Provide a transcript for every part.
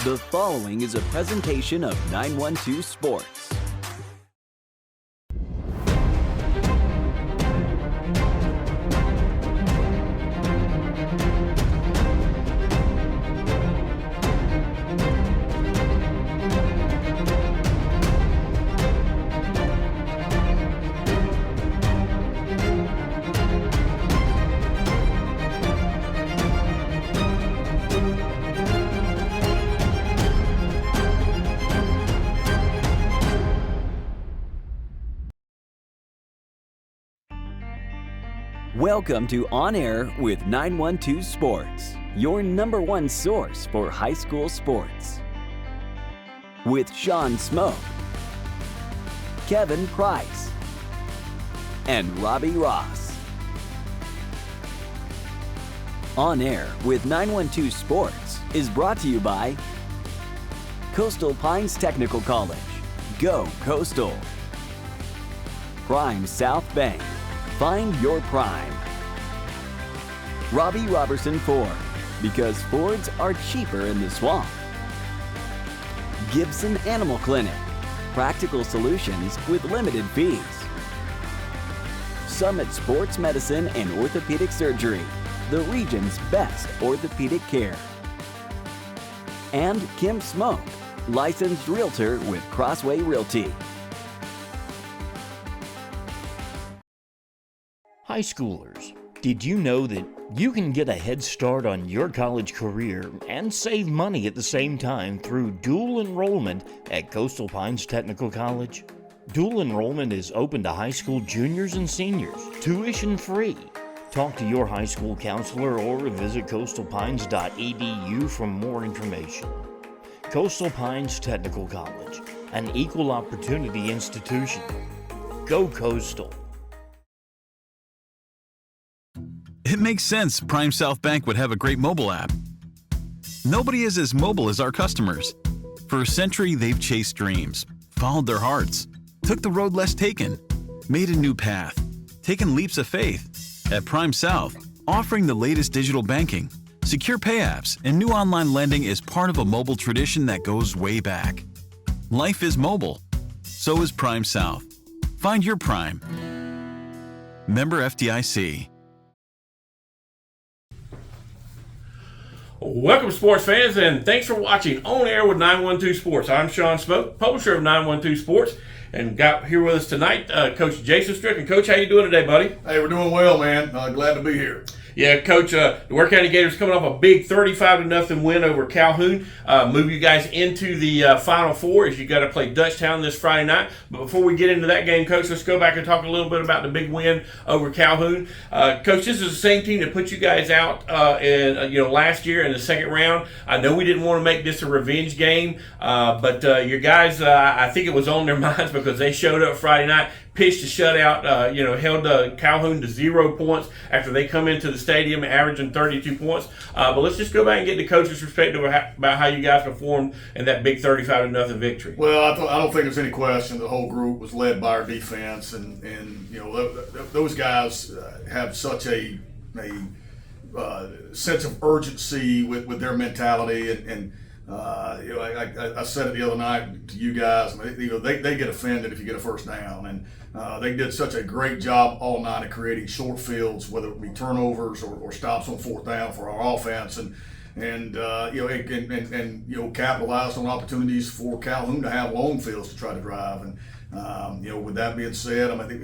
The following is a presentation of 912 Sports. Welcome to On Air with 912 Sports, your number one source for high school sports. With Sean Smoke, Kevin Price, and Robbie Ross. On Air with 912 Sports is brought to you by Coastal Pines Technical College. Go Coastal. Prime South Bank. Find your prime. Robbie Robertson Ford, because Fords are cheaper in the swamp. Gibson Animal Clinic, practical solutions with limited fees. Summit Sports Medicine and Orthopedic Surgery, the region's best orthopedic care. And Kim Smoke, licensed realtor with Crossway Realty. High schoolers, did you know that you can get a head start on your college career and save money at the same time through dual enrollment at Coastal Pines Technical College? Dual enrollment is open to high school juniors and seniors, tuition free. Talk to your high school counselor or visit coastalpines.edu for more information. Coastal Pines Technical College, an equal opportunity institution. Go Coastal. It makes sense Prime South Bank would have a great mobile app. Nobody is as mobile as our customers. For a century, they've chased dreams, followed their hearts, took the road less taken, made a new path, taken leaps of faith. At Prime South, offering the latest digital banking, secure pay apps, and new online lending is part of a mobile tradition that goes way back. Life is mobile. So is Prime South. Find your Prime. Member FDIC. Welcome, sports fans, and thanks for watching On Air with 912 Sports. I'm Sean Smoke, publisher of 912 Sports, and got here with us tonight, Coach Jason Strickland. Coach, how you doing today, buddy? Hey, we're doing well, man. Glad to be here. Yeah, Coach, the Ware County Gators coming off a big 35-0 win over Calhoun. Move you guys into the Final Four as you got to play Dutchtown this Friday night. But before we get into that game, Coach, let's go back and talk a little bit about the big win over Calhoun. Coach, this is the same team that put you guys out last year in the second round. I know we didn't want to make this a revenge game, but your guys, I think it was on their minds because they showed up Friday night, pitched a shutout, held Calhoun to 0 points after they come into the stadium averaging 32 points. But let's just go back and get the coach's perspective about how you guys performed in that big 35-0 victory. Well, I don't think there's any question the whole group was led by our defense, and those guys have such a sense of urgency with their mentality, and I said it the other night to you guys. They get offended if you get a first down, and they did such a great job all night of creating short fields, whether it be turnovers or stops on fourth down for our offense, and capitalized on opportunities for Calhoun to have long fields to try to drive. And with that being said, I think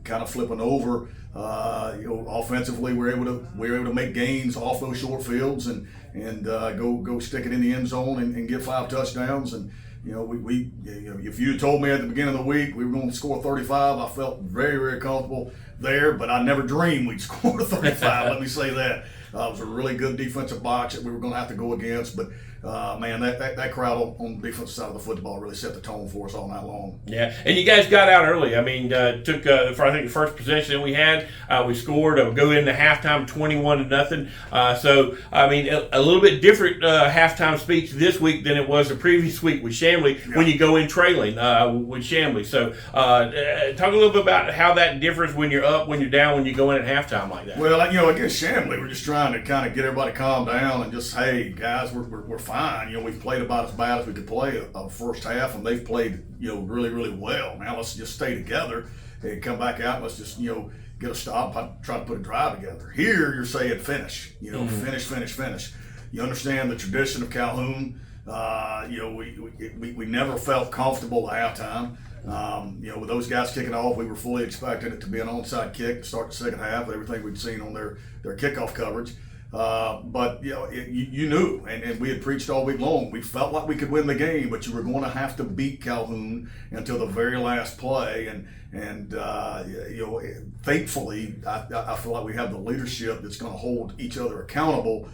kind of flipping over, offensively, we're able to make gains off those short fields and go stick it in the end zone and get 5 touchdowns. And if you had told me at the beginning of the week we were going to score 35, I felt very, very comfortable there. But I never dreamed we'd score 35. Let me say that. It was a really good defensive box that we were going to have to go against, but that crowd on the defensive side of the football really set the tone for us all night long. Yeah, and you guys got out early. I mean, took for I think the first possession that we had, we scored. Go into halftime 21-0. So I mean, a little bit different halftime speech this week than it was the previous week with Chamblee when you go in trailing with Chamblee. So talk a little bit about how that differs when you're up, when you're down, when you go in at halftime like that. Well, against Chamblee, we're just trying trying to kind of get everybody calmed down and just, hey, guys, we're fine. You know, we've played about as bad as we could play a first half, and they've played, you know, really, really well. Now let's just stay together and come back out and let's just, you know, get a stop, try to put a drive together. Here, you're saying finish. You know, finish. You understand the tradition of Calhoun. You know, we never felt comfortable at halftime. You know, with those guys kicking off, we were fully expecting it to be an onside kick to start the second half, everything we'd seen on their kickoff coverage. But, you know, you knew, and we had preached all week long, we felt like we could win the game, but you were going to have to beat Calhoun until the very last play. And you know, thankfully, I feel like we have the leadership that's going to hold each other accountable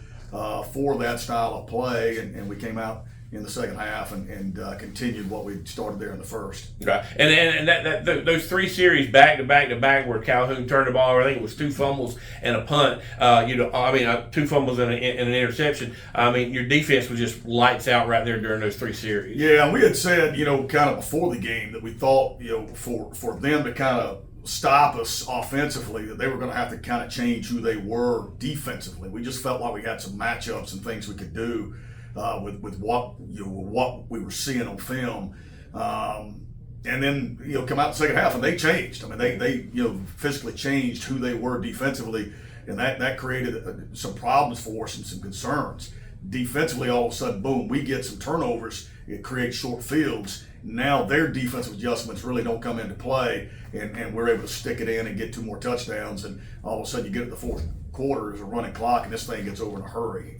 for that style of play, and we came out in the second half and continued what we started there in the first. Right, and those three series back to back where Calhoun turned the ball over, I think it was 2 fumbles and a punt. You know, I mean, 2 fumbles and an interception. I mean, your defense was just lights out right there during those 3 series. Yeah, and we had said, you know, kind of before the game that we thought, you know, for them to kind of stop us offensively, that they were going to have to kind of change who they were defensively. We just felt like we had some matchups and things we could do with what we were seeing on film, and then, you know, come out the second half and they changed. I mean, they you know, physically changed who they were defensively, and that created some problems for us and some concerns. Defensively, all of a sudden, boom, we get some turnovers. It creates short fields. Now their defensive adjustments really don't come into play, and we're able to stick it in and get 2 more touchdowns. And all of a sudden, you get at the fourth quarter, there's a running clock, and this thing gets over in a hurry.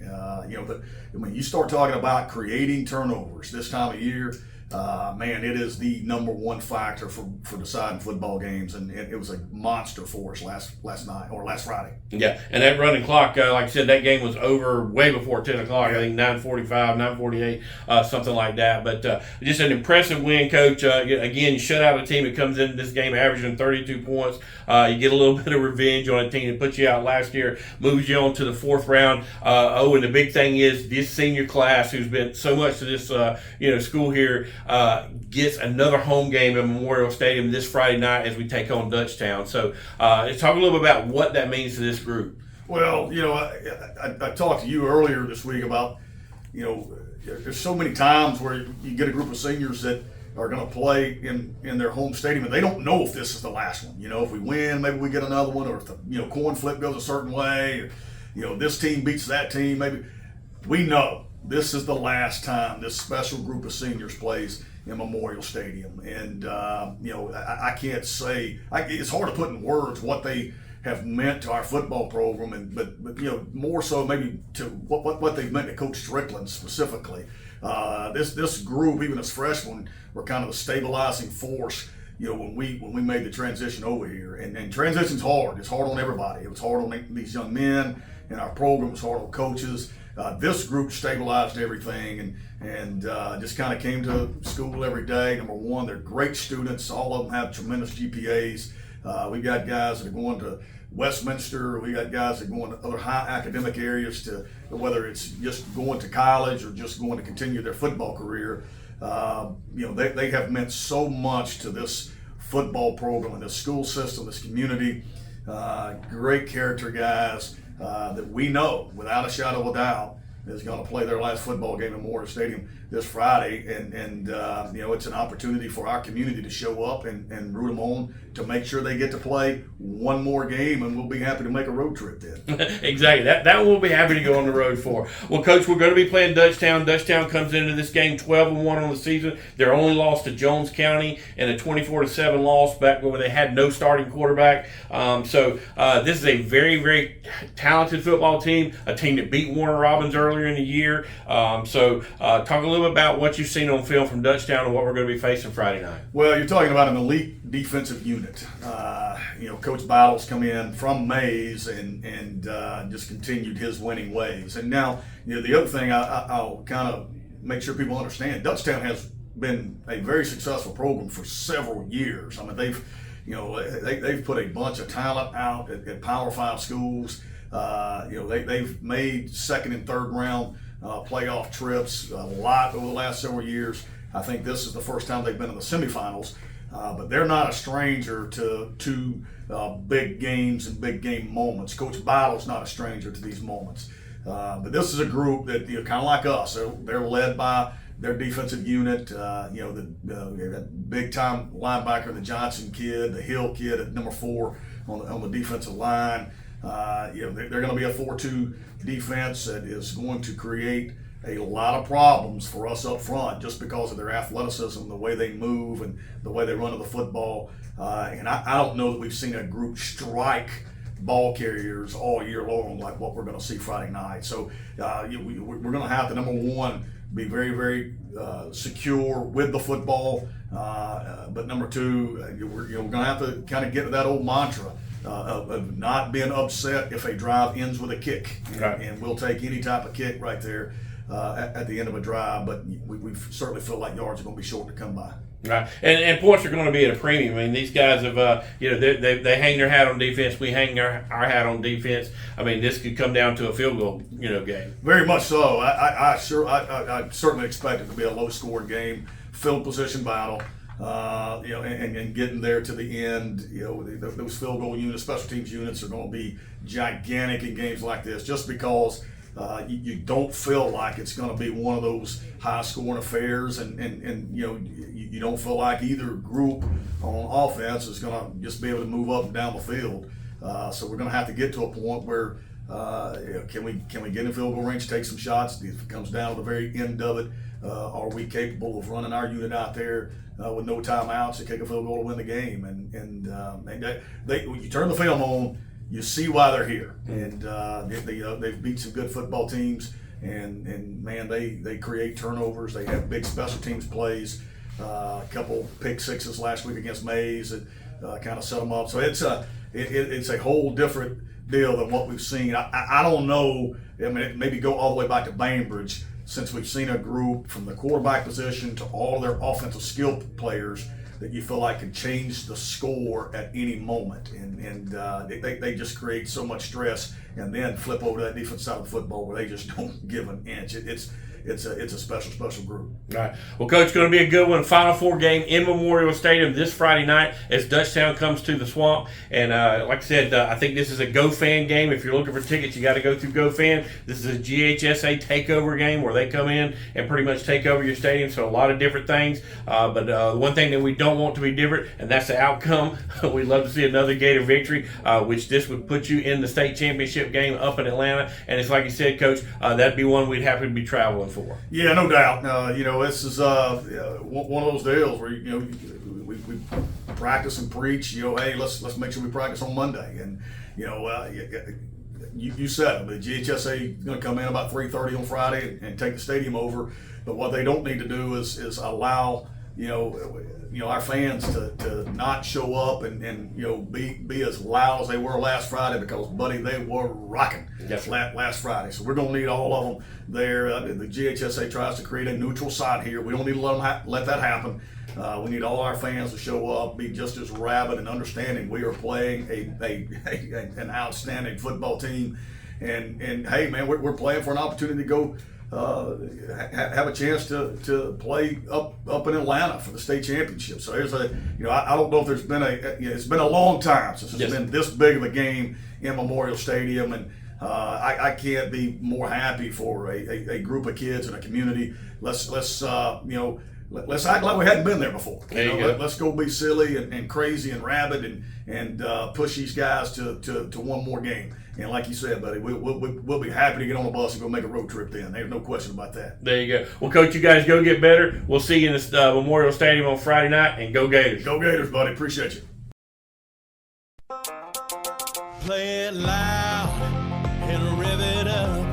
You know, I mean, you start talking about creating turnovers this time of year. Man, it is the number one factor for deciding football games, and it was a monster for us last night or last Friday. Yeah, and that running clock, like I said, that game was over way before 10 o'clock. I think 9:45, 9:48, something like that. But just an impressive win, Coach. Again, you shut out a team that comes into this game averaging 32 points. You get a little bit of revenge on a team that put you out last year, moves you on to the 4th round. And the big thing is this senior class, who's been so much to this school here, gets another home game at Memorial Stadium this Friday night as we take on Dutchtown. So let's talk a little bit about what that means to this group. Well, you know, I talked to you earlier this week about, you know, there's so many times where you get a group of seniors that are going to play in their home stadium, and they don't know if this is the last one. You know, if we win, maybe we get another one, or if the, you know, coin flip goes a certain way, or, you know, this team beats that team, maybe. We know this is the last time this special group of seniors plays in Memorial Stadium. And, you know, I can't say, it's hard to put in words what they have meant to our football program, but you know, more so maybe to what they've meant to Coach Strickland specifically. This group, even as freshmen, were kind of a stabilizing force, you know, when we made the transition over here. And transition's hard. It's hard on everybody. It was hard on these young men, and our program was hard on coaches. This group stabilized everything and just kind of came to school every day. Number one, they're great students. All of them have tremendous GPAs. We got guys that are going to Westminster. We got guys that are going to other high academic areas, to whether it's just going to college or just going to continue their football career. You know, they have meant so much to this football program and this school system, this community. Great character guys that we know, without a shadow of a doubt, is going to play their last football game in Memorial Stadium this Friday, and you know, it's an opportunity for our community to show up and root them on to make sure they get to play one more game, and we'll be happy to make a road trip then. Exactly. That we'll be happy to go on the road for. Well, Coach, we're going to be playing Dutchtown. Dutchtown comes into this game 12-1 on the season. Their only loss to Jones County in a 24-7 loss back when they had no starting quarterback. So this is a very, very talented football team, a team that beat Warner Robins earlier in the year. So talk a little bit about what you've seen on film from Dutchtown and what we're going to be facing Friday night. Well, you're talking about an elite defensive unit. You know, Coach Battles come in from Mays and just continued his winning ways. And now, you know, the other thing I'll kind of make sure people understand, Dutchtown has been a very successful program for several years. I mean, they've put a bunch of talent out at Power 5 schools. You know, they've made second and third round playoff trips a lot over the last several years. I think this is the first time they've been in the semifinals. but they're not a stranger to big games and big game moments. Coach Battle's not a stranger to these moments. But this is a group that, kind of like us. They're led by their defensive unit. The big time linebacker, the Johnson kid, the Hill kid at number 4 on the defensive line. They're going to be a 4-2 defense that is going to create a lot of problems for us up front just because of their athleticism, the way they move, and the way they run to the football. And I don't know that we've seen a group strike ball carriers all year long like what we're going to see Friday night. So we're going to have to, number one, be very, very secure with the football. But number two, we're going to have to kind of get to that old mantra of not being upset if a drive ends with a kick. And we'll take any type of kick right there at the end of a drive. But we certainly feel like yards are going to be short to come by. Right, and points are going to be at a premium. I mean, these guys have, they hang their hat on defense. We hang our hat on defense. I mean, this could come down to a field goal, game. Very much so. I certainly expect it to be a low-scoring game, field position battle. And getting there to the end. Those field goal units, special teams units are going to be gigantic in games like this, just because. You don't feel like it's going to be one of those high-scoring affairs, and you don't feel like either group on offense is going to just be able to move up and down the field. So we're going to have to get to a point where can we get in field goal range, take some shots? If it comes down to the very end of it, are we capable of running our unit out there with no timeouts to kick a field goal to win the game? And when you turn the film on, you see why they're here, and they've beat some good football teams, and man, they create turnovers. They have big special teams plays, a couple pick sixes last week against Mays that kind of set them up. So it's a whole different deal than what we've seen. I don't know. I mean, maybe go all the way back to Bainbridge, since we've seen a group from the quarterback position to all their offensive skill players that you feel like can change the score at any moment, and they just create so much stress, and then flip over to that defense side of the football where they just don't give an inch. It's a special group. All right. Well, Coach, it's going to be a good one. Final Four game in Memorial Stadium this Friday night as Dutchtown comes to the Swamp. And like I said, I think this is a GoFan game. If you're looking for tickets, you got to go through GoFan. This is a GHSA takeover game where they come in and pretty much take over your stadium. So a lot of different things. But one thing that we don't want to be different, and that's the outcome. We'd love to see another Gator victory, which this would put you in the state championship game up in Atlanta. And it's like you said, Coach, that'd be one we'd happen to be traveling for. Yeah, no doubt. This is one of those deals where we practice and preach. Hey, let's make sure we practice on Monday. And you said it, the GHSA is going to come in about 3:30 on Friday and take the stadium over. But what they don't need to do is allow our fans to not show up and be as loud as they were last Friday, because buddy, they were rocking last Friday. So we're gonna need all of them there. The GHSA tries to create a neutral site here. We don't need to let that happen. We need all our fans to show up, be just as rabid and understanding. We are playing an outstanding football team, and hey man, we're playing for an opportunity to go have a chance to play up in Atlanta for the state championship. So there's I don't know if there's been it's been a long time since it's been this big of a game in Memorial Stadium, and I can't be more happy for a group of kids and a community. Let's act like we hadn't been there before. Let's go be silly and crazy and rabid and push these guys to one more game. And like you said, buddy, we'll be happy to get on the bus and go make a road trip then. There's no question about that. There you go. Well, Coach, you guys go get better. We'll see you in the Memorial Stadium on Friday night, and go Gators. Go Gators, buddy. Appreciate you. Play it loud and rev it up.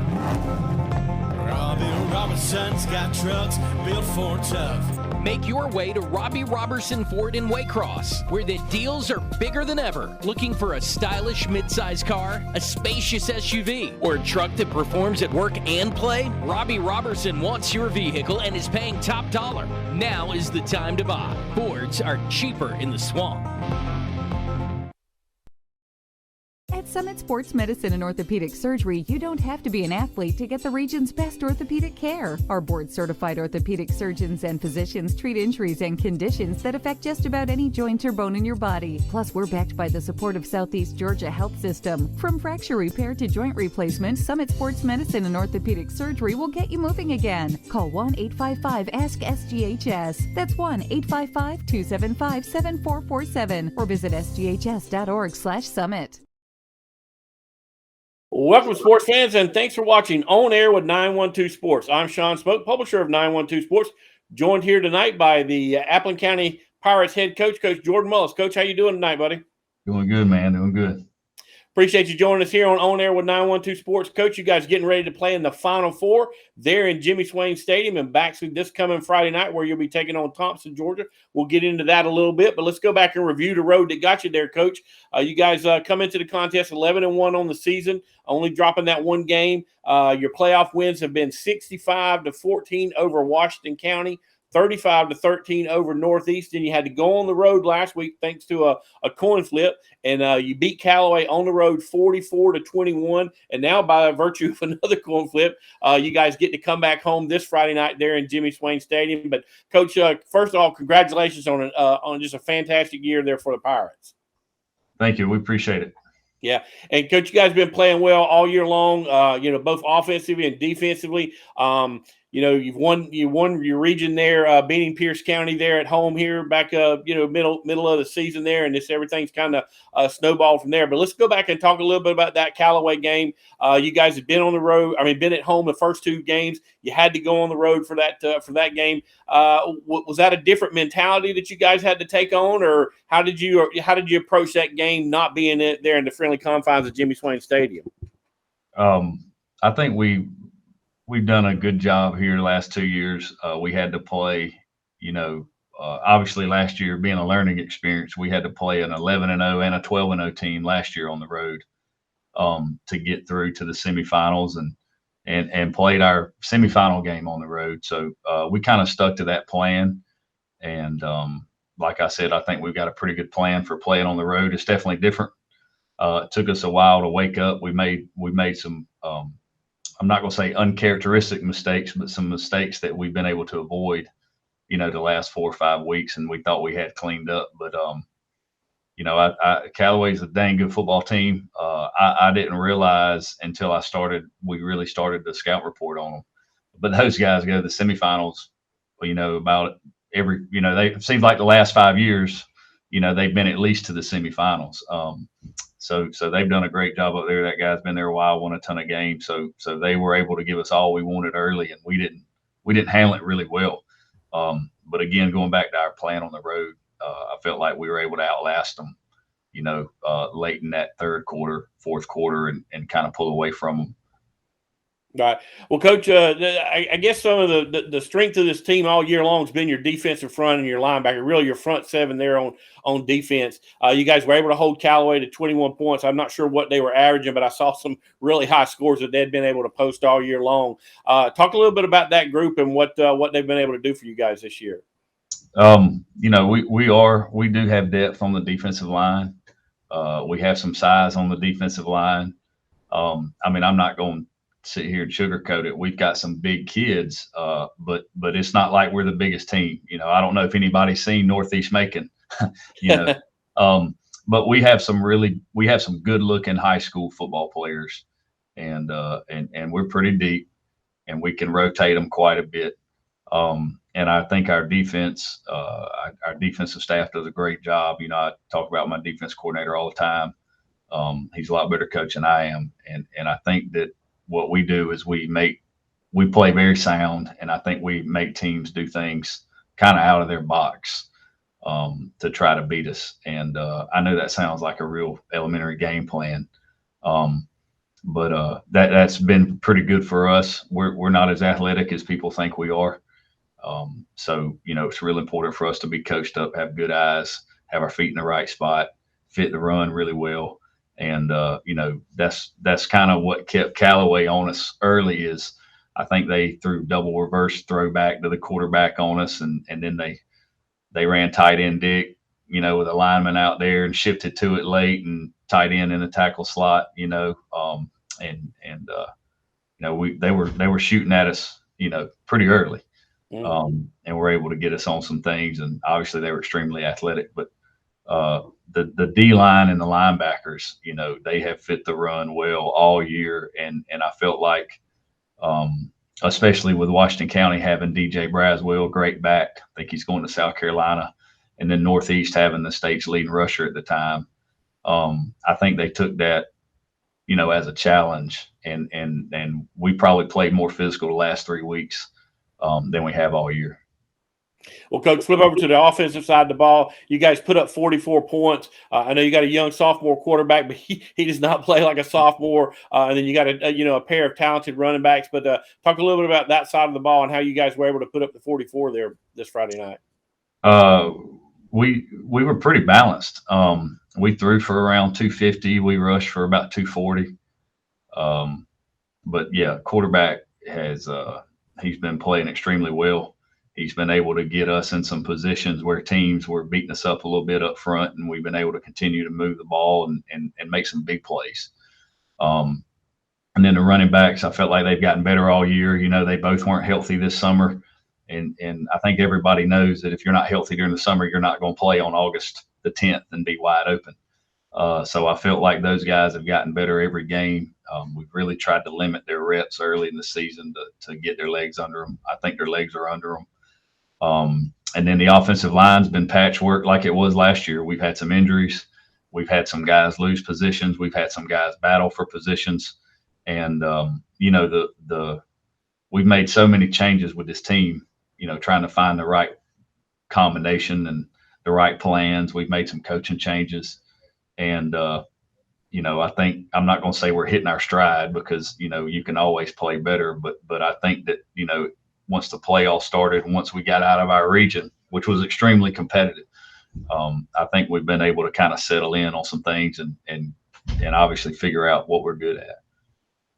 Robbie Robertson's got trucks built for tough. Make your way to Robbie Robertson Ford in Waycross, where the deals are bigger than ever. Looking for a stylish midsize car, a spacious SUV, or a truck that performs at work and play? Robbie Robertson wants your vehicle and is paying top dollar. Now is the time to buy. Fords are cheaper in the Swamp. At Summit Sports Medicine and Orthopedic Surgery, you don't have to be an athlete to get the region's best orthopedic care. Our board-certified orthopedic surgeons and physicians treat injuries and conditions that affect just about any joint or bone in your body. Plus, we're backed by the support of Southeast Georgia Health System. From fracture repair to joint replacement, Summit Sports Medicine and Orthopedic Surgery will get you moving again. Call 1-855-ASK-SGHS. That's 1-855-275-7447 or visit sghs.org/summit. Welcome, sports fans, and thanks for watching On Air with 912 Sports. I'm Sean Smoke, publisher of 912 Sports, joined here tonight by the Appleton County Pirates head coach, Coach Jordan Mullis. Coach, how you doing tonight, buddy? Doing good, man. Doing good. Appreciate you joining us here on Air with 912 Sports. Coach, you guys getting ready to play in the Final Four there in Jimmy Swain Stadium in Baxley this coming Friday night, where you'll be taking on Thompson, Georgia. We'll get into that a little bit, but let's go back and review the road that got you there, Coach. You guys come into the contest 11-1 on the season, only dropping that one game. Your playoff wins have been 65-14 over Washington County, 35-13 over Northeast, and you had to go on the road last week thanks to a coin flip, and you beat Callaway on the road 44-21, and now by virtue of another coin flip, you guys get to come back home this Friday night there in Jimmy Swain Stadium. But Coach, first of all, congratulations on just a fantastic year there for the Pirates. Thank you. We appreciate it. Yeah, and Coach, you guys have been playing well all year long. Both offensively and defensively. You won your region there, beating Pierce County there at home here back, middle of the season there, and everything's kind of snowballed from there. But let's go back and talk a little bit about that Callaway game. You guys have been on the road. Been at home the first two games. You had to go on the road for that game. Was that a different mentality that you guys had to take on, or how did you approach that game not being there in the friendly confines of Jimmy Swain Stadium? I think we've done a good job here the last 2 years. We had to play, obviously last year being a learning experience, we had to play an 11-0 and a 12-0 team last year on the road to get through to the semifinals and played our semifinal game on the road. So we kind of stuck to that plan. And like I said, I think we've got a pretty good plan for playing on the road. It's definitely different. It took us a while to wake up. We made some I'm not going to say uncharacteristic mistakes, but some mistakes that we've been able to avoid, the last 4 or 5 weeks, and we thought we had cleaned up. But, Callaway's a dang good football team. I didn't realize until we really started the scout report on them. But those guys go to the semifinals, about it seems like the last 5 years, they've been at least to the semifinals. So they've done a great job up there. That guy's been there a while, won a ton of games. So they were able to give us all we wanted early, and we didn't handle it really well. But again, going back to our plan on the road, I felt like we were able to outlast them, late in that third quarter, fourth quarter, and kind of pull away from them. Right. Well, Coach, I guess some of the strength of this team all year long has been your defensive front and your linebacker, really your front seven there on defense. You guys were able to hold Callaway to 21 points. I'm not sure what they were averaging, but I saw some really high scores that they'd been able to post all year long. Talk a little bit about that group and what they've been able to do for you guys this year. We do have depth on the defensive line. We have some size on the defensive line. I'm not going to sit here and sugarcoat it. We've got some big kids, but it's not like we're the biggest team. I don't know if anybody's seen Northeast Macon, but we have some good looking high school football players, and we're pretty deep, and we can rotate them quite a bit. And I think our defense, our defensive staff does a great job. I talk about my defense coordinator all the time. He's a lot better coach than I am, and I think that what we do is we play very sound, and I think we make teams do things kind of out of their box to try to beat us. And I know that sounds like a real elementary game plan, but that's been pretty good for us. We're not as athletic as people think we are. So it's really important for us to be coached up, have good eyes, have our feet in the right spot, fit the run really well. And, that's kind of what kept Callaway on us early. Is I think they threw double reverse throwback to the quarterback on us. And then they ran tight end Dick, with a lineman out there and shifted to it late. And tight end in the tackle slot, and they were shooting at us, pretty early, and were able to get us on some things. And obviously they were extremely athletic, but the D line and the linebackers, they have fit the run well all year, and I felt like, especially with Washington County having DJ Braswell, great back. I think he's going to South Carolina, and then Northeast having the state's leading rusher at the time. I think they took that, as a challenge, and we probably played more physical the last 3 weeks than we have all year. Well, Coach, flip over to the offensive side of the ball. You guys put up 44 points. I know you got a young sophomore quarterback, but he does not play like a sophomore. And then you got a pair of talented running backs. But talk a little bit about that side of the ball and how you guys were able to put up the 44 there this Friday night. We were pretty balanced. We threw for around 250. We rushed for about 240. But yeah, quarterback he's been playing extremely well. He's been able to get us in some positions where teams were beating us up a little bit up front, and we've been able to continue to move the ball and make some big plays. And then the running backs, I felt like they've gotten better all year. They both weren't healthy this summer. And I think everybody knows that if you're not healthy during the summer, you're not going to play on August the 10th and be wide open. So I felt like those guys have gotten better every game. We've really tried to limit their reps early in the season to get their legs under them. I think their legs are under them. And then the offensive line's been patchwork like it was last year. We've had some injuries. We've had some guys lose positions. We've had some guys battle for positions. And, we've made so many changes with this team, trying to find the right combination and the right plans. We've made some coaching changes. And, I think I'm not going to say we're hitting our stride because, you can always play better. But I think that, once the playoffs started, once we got out of our region, which was extremely competitive, I think we've been able to kind of settle in on some things and obviously figure out what we're good at.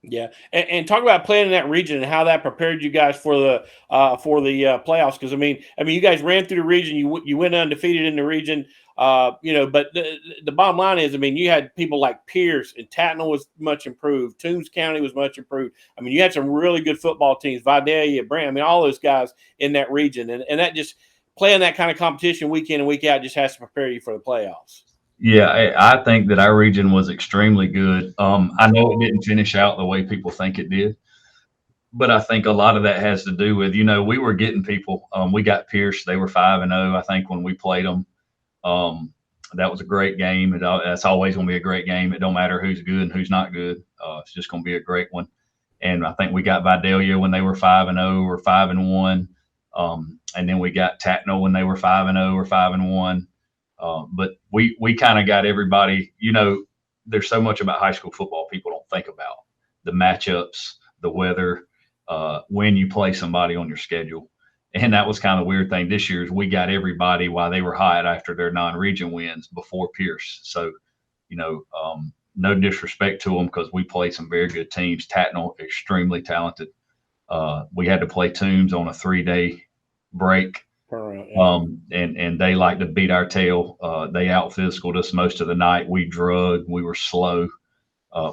Yeah, and talk about playing in that region and how that prepared you guys for the playoffs. Because I mean, you guys ran through the region. You went undefeated in the region. But the bottom line is, you had people like Pierce and Tatnall was much improved. Toombs County was much improved. You had some really good football teams, Vidalia, Brand. All those guys in that region, and that just playing that kind of competition week in and week out just has to prepare you for the playoffs. Yeah, I think that our region was extremely good. I know it didn't finish out the way people think it did, but I think a lot of that has to do with, we were getting people. We got Pierce. They were 5-0, I think, when we played them. That was a great game. That's always going to be a great game. It don't matter who's good and who's not good. It's just going to be a great one. And I think we got Vidalia when they were 5-0 or 5-1. And then we got Tatnall when they were 5-0 or 5-1. But we kind of got everybody, there's so much about high school football people don't think about. The matchups, the weather, when you play somebody on your schedule. And that was kind of the weird thing this year is we got everybody while they were hot after their non-region wins before Pierce. So, no disrespect to them because we played some very good teams. Tatnall, extremely talented. We had to play Toombs on a 3-day break. And they like to beat our tail. They out-physicaled us most of the night. We drugged. We were slow,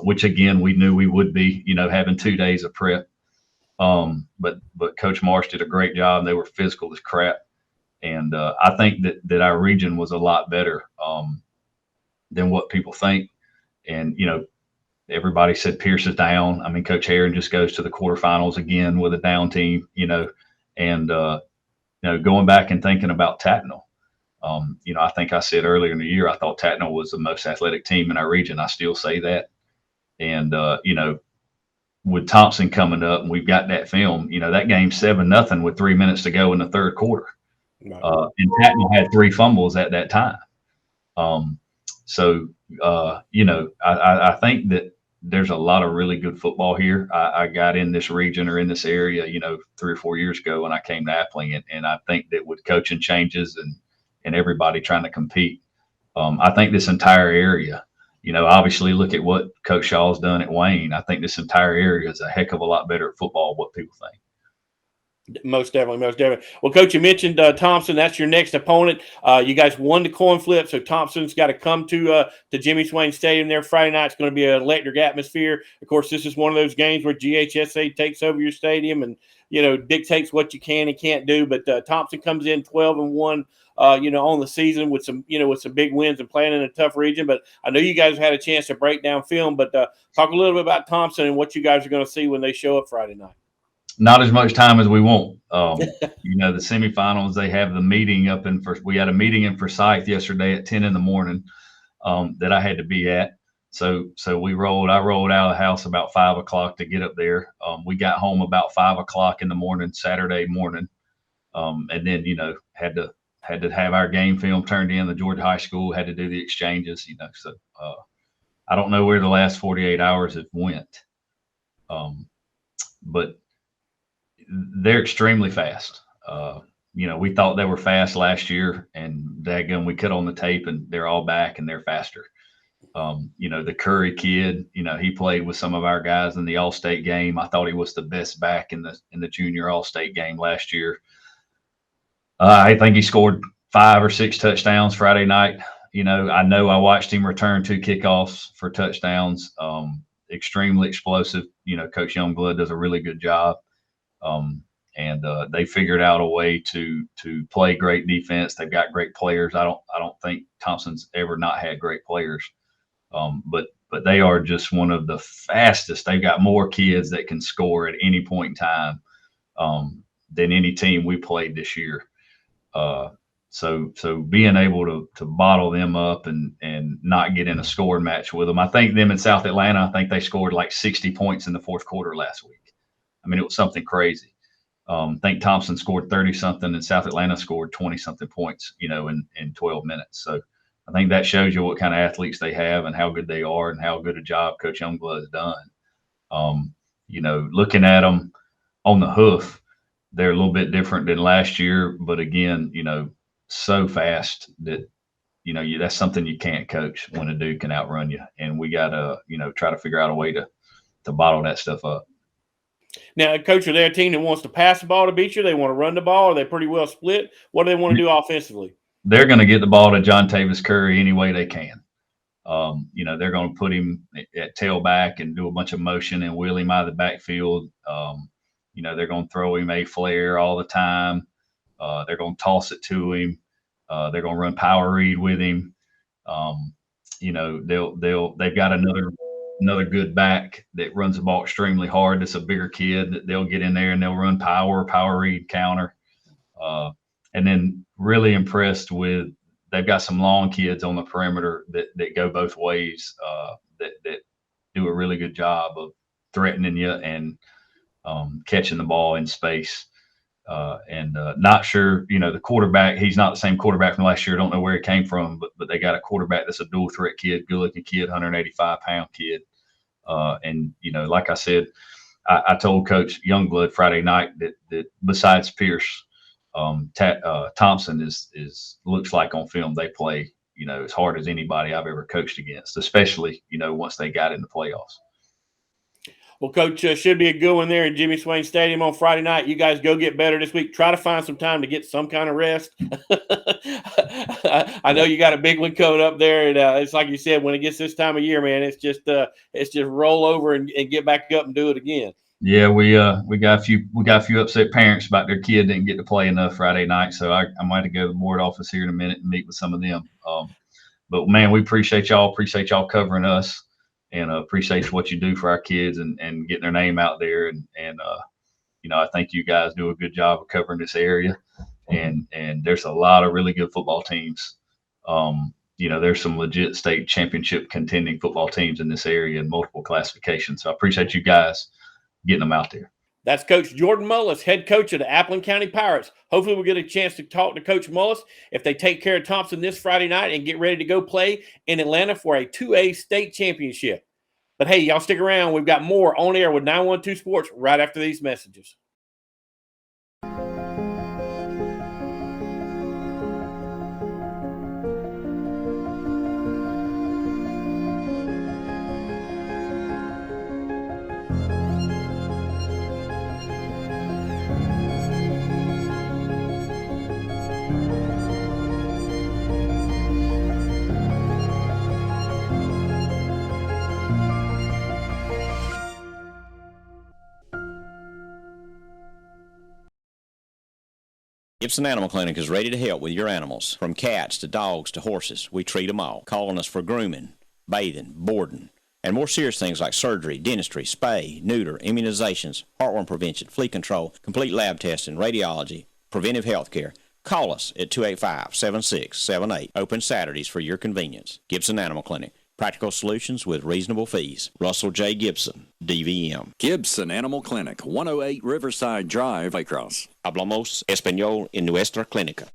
which, again, we knew we would be, having 2 days of prep. But Coach Marsh did a great job. They were physical as crap. And I think that our region was a lot better than what people think. And, everybody said Pierce is down. Coach Herron just goes to the quarterfinals again with a down team, and going back and thinking about Tatnall, I think I said earlier in the year, I thought Tatnall was the most athletic team in our region. I still say that. And, with Thompson coming up and we've got that film, that game 7-0 with 3 minutes to go in the third quarter. And Tatnall had 3 fumbles at that time. I think that there's a lot of really good football here. I got in this region or in this area, 3 or 4 years ago when I came to Appling. And I think that with coaching changes and everybody trying to compete, I think this entire area, obviously look at what Coach Shaw's done at Wayne. I think this entire area is a heck of a lot better at football than what people think. Most definitely, most definitely. Well, Coach, you mentioned Thompson. That's your next opponent. You guys won the coin flip, so Thompson's got to come to Jimmy Swain Stadium there Friday night. It's going to be an electric atmosphere. Of course, this is one of those games where GHSA takes over your stadium and dictates what you can and can't do. But Thompson comes in 12-1. On the season with some big wins and playing in a tough region. But I know you guys had a chance to break down film. But talk a little bit about Thompson and what you guys are going to see when they show up Friday night. Not as much time as we want. The semifinals, they have the meeting we had a meeting in Forsyth yesterday at 10 in the morning that I had to be at. So I rolled out of the house about 5 o'clock to get up there. We got home about 5 o'clock in the morning, Saturday morning. And then, had to have our game film turned in. The Georgia High School had to do the exchanges, so I don't know where the last 48 hours have went. But they're extremely fast. We thought they were fast last year, and daggum, we cut on the tape, and they're all back, and they're faster. The Curry kid, he played with some of our guys in the All-State game. I thought he was the best back in the junior All-State game last year. I think he scored 5 or 6 touchdowns Friday night. I know I watched him return 2 kickoffs for touchdowns. Extremely explosive. Coach Youngblood does a really good job. And they figured out a way to play great defense. They've got great players. I don't think Thompson's ever not had great players. But they are just one of the fastest. They've got more kids that can score at any point in time than any team we played this year. So being able to bottle them up and not get in a scoring match with them. I think them in South Atlanta, I think they scored like 60 points in the fourth quarter last week. I mean, it was something crazy. I think Thompson scored 30-something and South Atlanta scored 20-something points, in 12 minutes. So I think that shows you what kind of athletes they have and how good they are and how good a job Coach Youngblood has done. Looking at them on the hoof, they're a little bit different than last year, but again, so fast that, that's something you can't coach when a dude can outrun you. And we got to, try to figure out a way to bottle that stuff up. Now, Coach, are they a team that wants to pass the ball to beat you? They want to run the ball? Are they pretty well split? What do they want to do offensively? They're going to get the ball to John Tavis Curry any way they can. They're going to put him at tailback and do a bunch of motion and wheel him out of the backfield. They're going to throw him a flare all the time. They're going to toss it to him. They're going to run power read with him. They've got another good back that runs the ball extremely hard. That's a bigger kid that they'll get in there and they'll run power read, counter. And then really impressed with, they've got some long kids on the perimeter that go both ways, that do a really good job of threatening you and catching the ball in space. Not sure, the quarterback, he's not the same quarterback from last year. Don't know where he came from, but they got a quarterback that's a dual threat kid, good looking kid, 185-pound kid. Like I said, I told Coach Youngblood Friday night that besides Pierce, Thompson looks like on film they play, as hard as anybody I've ever coached against, especially, once they got in the playoffs. Well, Coach, should be a good one there in Jimmy Swain Stadium on Friday night. You guys go get better this week. Try to find some time to get some kind of rest. I know you got a big one coming up there, and it's like you said, when it gets this time of year, man, it's just roll over and get back up and do it again. Yeah, we got a few upset parents about their kid didn't get to play enough Friday night, so I might have to go to the board office here in a minute and meet with some of them. But man, we appreciate y'all covering us. And appreciate what you do for our kids and getting their name out there. And I think you guys do a good job of covering this area. And there's a lot of really good football teams. There's some legit state championship contending football teams in this area in multiple classifications. So I appreciate you guys getting them out there. That's Coach Jordan Mullis, head coach of the Appleton County Pirates. Hopefully we'll get a chance to talk to Coach Mullis if they take care of Thompson this Friday night and get ready to go play in Atlanta for a 2A state championship. But hey, y'all stick around. We've got more on air with 912 Sports right after these messages. Gibson Animal Clinic is ready to help with your animals. From cats to dogs to horses, we treat them all. Call on us for grooming, bathing, boarding, and more serious things like surgery, dentistry, spay, neuter, immunizations, heartworm prevention, flea control, complete lab testing, radiology, preventive health care. Call us at 285-7678. Open Saturdays for your convenience. Gibson Animal Clinic. Practical solutions with reasonable fees. Russell J. Gibson, DVM. Gibson Animal Clinic, 108 Riverside Drive, Waycross. Hablamos español en nuestra clínica.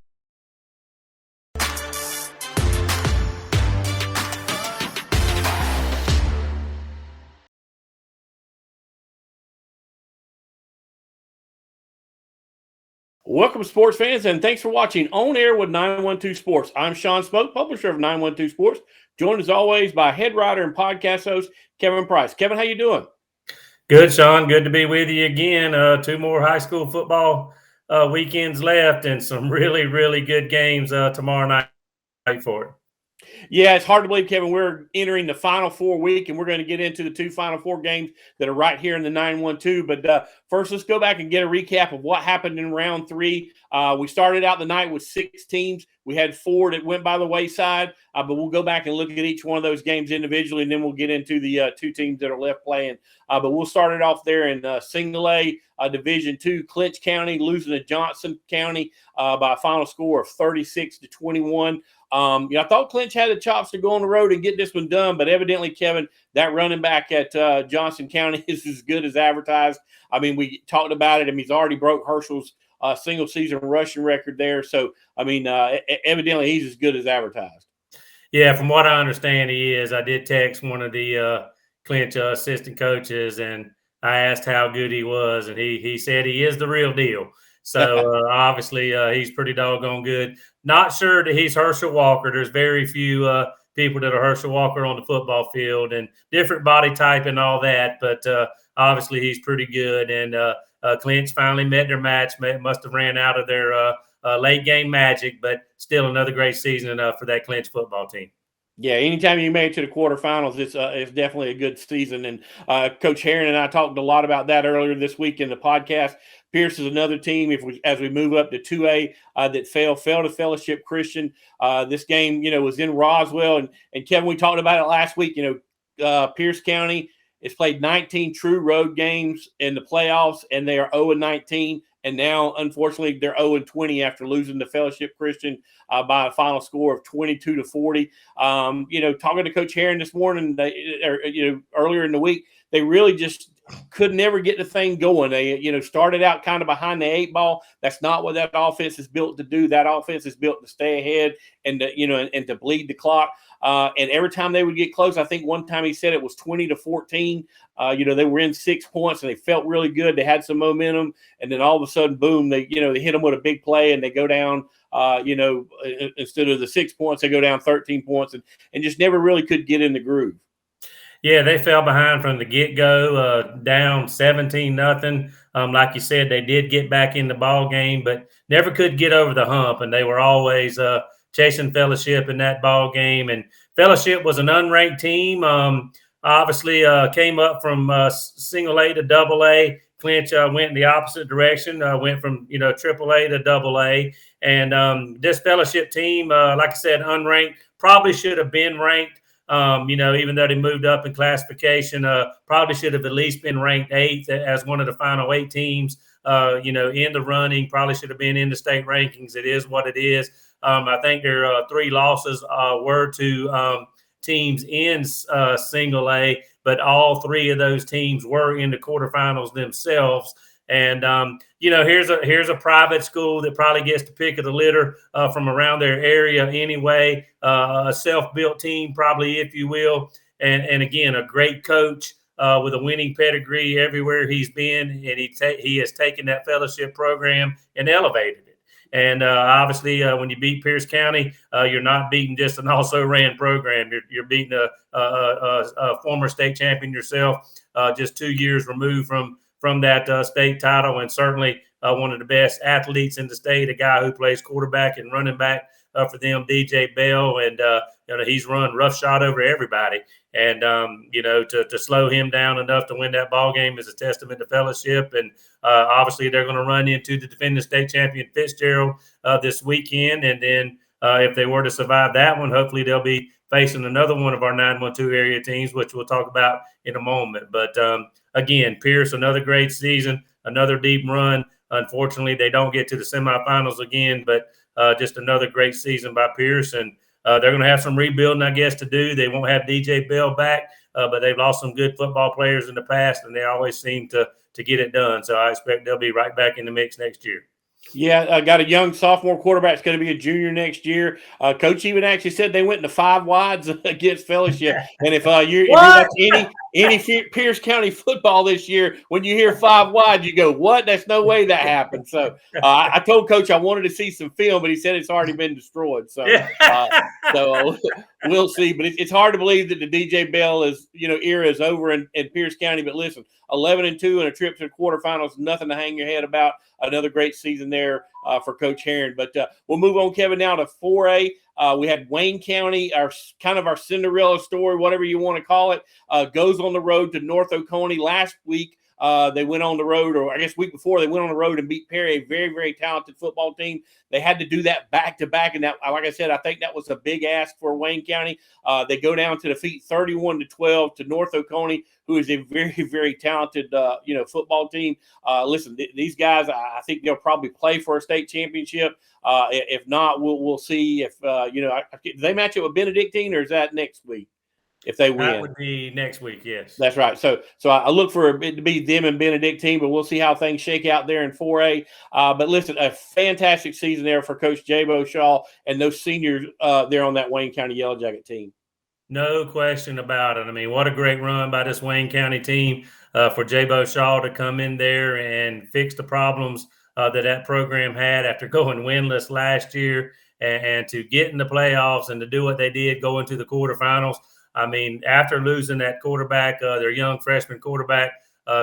Welcome, sports fans, and thanks for watching On Air with 912 Sports. I'm Sean Spoke, publisher of 912 Sports, joined as always by head writer and podcast host Kevin Price. Kevin, how you doing? Good, Sean. Good to be with you again. 2 more high school football weekends left and some really, really good games tomorrow night for it. Yeah, it's hard to believe, Kevin. We're entering the Final Four week, and we're going to get into the 2 Final Four games that are right here in the 912. But first, let's go back and get a recap of what happened in round 3. We started out the night with 6 teams. We had 4 that went by the wayside, but we'll go back and look at each one of those games individually, and then we'll get into the 2 teams that are left playing. But we'll start it off there in Single A, Division II, Clinch County losing to Johnson County by a final score of 36-21. I thought Clinch had the chops to go on the road and get this one done, but evidently, Kevin, that running back at Johnson County is as good as advertised. I mean, we talked about it. I mean, he's already broke Herschel's single-season rushing record there. So, I mean, evidently he's as good as advertised. Yeah, from what I understand, he is. I did text one of the Clinch assistant coaches, and I asked how good he was, and he said he is the real deal. So, obviously, he's pretty doggone good. Not sure that he's Herschel Walker. There's very few people that are Herschel Walker on the football field and different body type and all that. But obviously, he's pretty good. And Clinch finally met their match. Must have ran out of their late game magic, but still another great season for that Clinch football team. Yeah, anytime you made it to the quarterfinals, it's definitely a good season. And Coach Herron and I talked a lot about that earlier this week in the podcast. Pierce is another team, as we move up to 2A, that fell to Fellowship Christian. This game, was in Roswell. And Kevin, we talked about it last week. Pierce County has played 19 true road games in the playoffs, and they are 0-19. And now, unfortunately, they're 0-20 after losing to Fellowship Christian by a final score of 22-40. Talking to Coach Herron this morning, earlier in the week, they really just could never get the thing going. They, started out kind of behind the 8 ball. That's not what that offense is built to do. That offense is built to stay ahead and to bleed the clock. And every time they would get close, I think one time he said it was 20-14. They were in 6 points and they felt really good. They had some momentum, and then all of a sudden, boom! They hit them with a big play and they go down. Instead of the 6 points, they go down 13 points and just never really could get in the groove. Yeah, they fell behind from the get-go, down 17-0. Like you said, they did get back in the ball game, but never could get over the hump, and they were always chasing Fellowship in that ball game. And Fellowship was an unranked team. Obviously, came up from single A to double A. Clinch went in the opposite direction, went from triple A to double A. And this Fellowship team, like I said, unranked, probably should have been ranked. Even though they moved up in classification, probably should have at least been ranked 8th as one of the final 8 teams, in the running, probably should have been in the state rankings. It is what it is. I think their 3 losses were to teams in single A, but all 3 of those teams were in the quarterfinals themselves. And, here's a private school that probably gets the pick of the litter from around their area anyway, a self-built team probably, if you will. And again, a great coach with a winning pedigree everywhere he's been. And he has taken that fellowship program and elevated it. And obviously, when you beat Pierce County, you're not beating just an also-ran program. You're beating a former state champion yourself, just 2 years removed from that state title, and certainly one of the best athletes in the state, a guy who plays quarterback and running back for them, DJ Bell. And he's run roughshod over everybody. And, to slow him down enough to win that ball game is a testament to fellowship. And obviously they're going to run into the defending state champion Fitzgerald this weekend. And then if they were to survive that one, hopefully they'll be facing another one of our 912 area teams, which we'll talk about in a moment. But again, Pierce, another great season, another deep run. Unfortunately, they don't get to the semifinals again, but just another great season by Pierce. And they're going to have some rebuilding, I guess, to do. They won't have DJ Bell back, but they've lost some good football players in the past, and they always seem to get it done. So I expect they'll be right back in the mix next year. Yeah, I got a young sophomore quarterback that's going to be a junior next year. Coach even actually said they went into 5 wides against Fellowship. And if you watch any Pierce County football this year, when you hear 5 wide, you go, "What? That's no way that happened." So I told Coach I wanted to see some film, but he said it's already been destroyed. So we'll see. But it's hard to believe that the DJ Bell era is over in Pierce County. But listen, 11-2 and a trip to the quarterfinals, nothing to hang your head about. Another great season there for Coach Herron. But we'll move on, Kevin, now to 4A. We had Wayne County, our Cinderella story, whatever you want to call it, goes on the road to North Oconee. Last week, they went on the road, or I guess week before, they went on the road and beat Perry, a very, very talented football team. They had to do that back-to-back, and that, like I said, I think that was a big ask for Wayne County. They go down to defeat 31-12 to North Oconee, who is a very, very talented, football team. Listen, these guys, I think they'll probably play for a state championship. If not, we'll see if do they match up with Benedictine, or is that next week? If they win, that would be next week. Yes, that's right. So I look for it to be them and Benedictine, but we'll see how things shake out there in 4A. But listen, a fantastic season there for Coach Jabo Shaw and those seniors there on that Wayne County Yellow Jacket team. No question about it. I mean, what a great run by this Wayne County team for Jabo Shaw to come in there and fix the problems that program had after going winless last year, and to get in the playoffs and to do what they did, go into the quarterfinals. I mean, after losing that quarterback, their young freshman quarterback,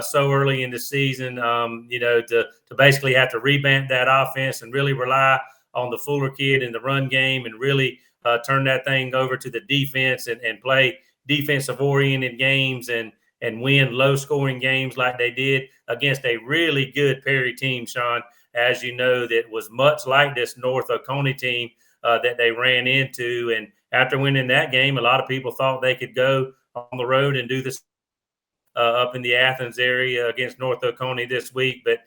so early in the season, to basically have to revamp that offense and really rely on the Fuller kid in the run game and really turn that thing over to the defense and play defensive-oriented games and win low-scoring games like they did against a really good Perry team, Sean, as you know, that was much like this North Oconee team that they ran into. And after winning that game, a lot of people thought they could go on the road and do this up in the Athens area against North Oconee this week, but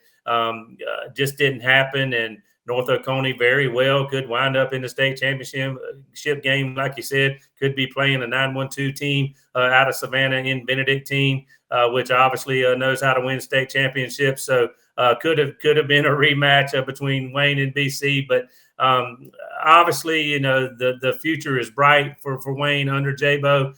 just didn't happen. And North Oconee very well could wind up in the state championship game, like you said, could be playing a 912 team out of Savannah in Benedictine, which obviously knows how to win state championships. So could have been a rematch between Wayne and BC, but obviously, the future is bright for Wayne under Jabo.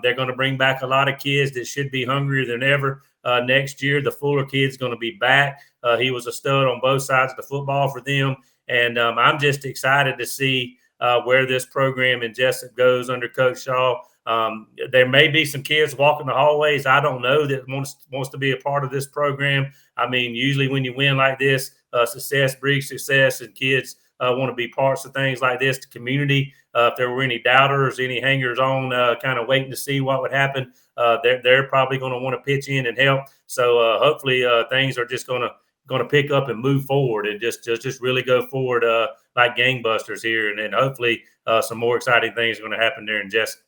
They're going to bring back a lot of kids that should be hungrier than ever next year. The Fuller kid's going to be back. He was a stud on both sides of the football for them. And I'm just excited to see where this program in Jessup goes under Coach Shaw. There may be some kids walking the hallways, I don't know, that wants to be a part of this program. I mean, usually when you win like this, success breeds success, and kids want to be parts of things like this. The community, if there were any doubters, any hangers on, kind of waiting to see what would happen, they're probably going to want to pitch in and help. So hopefully things are just going to pick up and move forward and just really go forward like gangbusters here. And then hopefully some more exciting things are going to happen there in Jessup.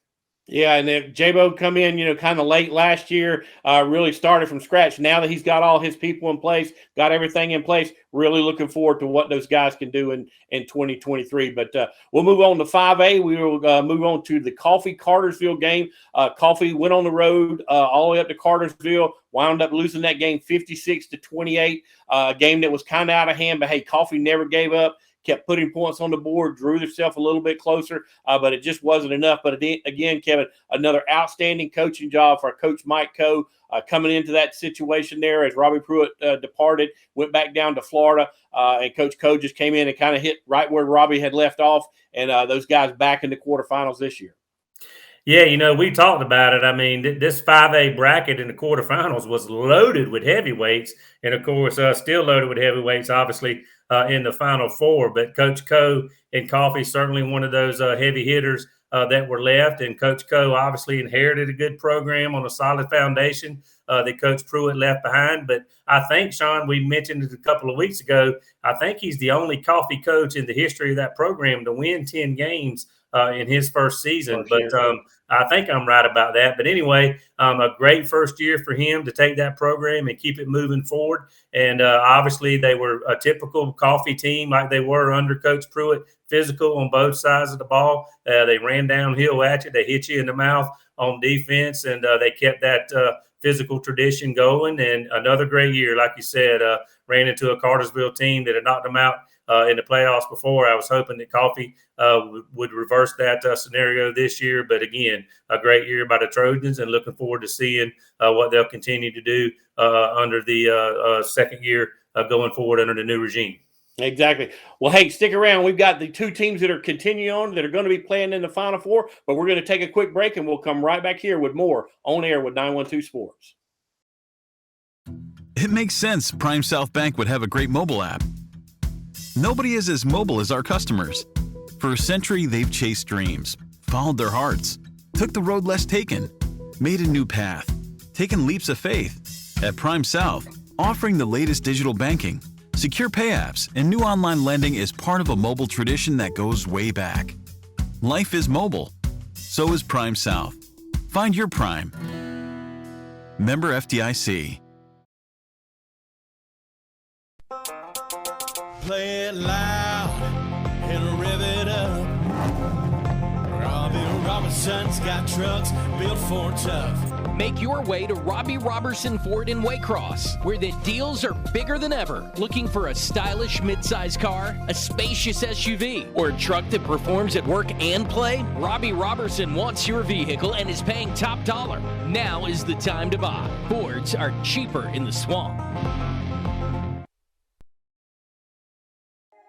Yeah, and then Jabo come in, kind of late last year, really started from scratch. Now that he's got all his people in place, got everything in place, really looking forward to what those guys can do in 2023. But we'll move on to 5A. We will move on to the Coffee-Cartersville game. Coffee went on the road all the way up to Cartersville, wound up losing that game 56-28, a game that was kind of out of hand. But, hey, Coffee never gave up. Kept putting points on the board, drew themselves a little bit closer, but it just wasn't enough. But again, Kevin, another outstanding coaching job for Coach Mike Coe coming into that situation there as Robbie Pruitt departed, went back down to Florida, and Coach Coe just came in and kind of hit right where Robbie had left off, and those guys back in the quarterfinals this year. Yeah, we talked about it. I mean, this 5A bracket in the quarterfinals was loaded with heavyweights, and of course, still loaded with heavyweights, obviously, in the Final Four. But Coach Coe and Coffee, certainly one of those heavy hitters that were left. And Coach Coe obviously inherited a good program on a solid foundation that Coach Pruitt left behind. But I think, Sean, we mentioned it a couple of weeks ago, I think he's the only coffee coach in the history of that program to win 10 games in his first season. But I think I'm right about that. But anyway, a great first year for him to take that program and keep it moving forward. And obviously they were a typical coffee team like they were under Coach Pruitt, physical on both sides of the ball. They ran downhill at you. They hit you in the mouth on defense, and they kept that physical tradition going. And another great year, like you said, ran into a Cartersville team that had knocked them out in the playoffs before. I was hoping that Coffee would reverse that scenario this year. But again, a great year by the Trojans, and looking forward to seeing what they'll continue to do under the second year going forward under the new regime. Exactly. Well, hey, stick around. We've got the two teams that are continuing on that are going to be playing in the Final Four, but we're going to take a quick break, and we'll come right back here with more On Air with 912 Sports. It makes sense Prime South Bank would have a great mobile app. Nobody is as mobile as our customers. For a century, they've chased dreams, followed their hearts, took the road less taken, made a new path, taken leaps of faith. At Prime South, offering the latest digital banking, secure pay apps, and new online lending is part of a mobile tradition that goes way back. Life is mobile. So is Prime South. Find your Prime. Member FDIC. Play it loud and rev it up. Robbie Robinson's got trucks built for tough. Make your way to Robbie Robertson Ford in Waycross, where the deals are bigger than ever. Looking for a stylish midsize car, a spacious SUV, or a truck that performs at work and play? Robbie Robertson wants your vehicle and is paying top dollar. Now is the time to buy. Fords are cheaper in the swamp.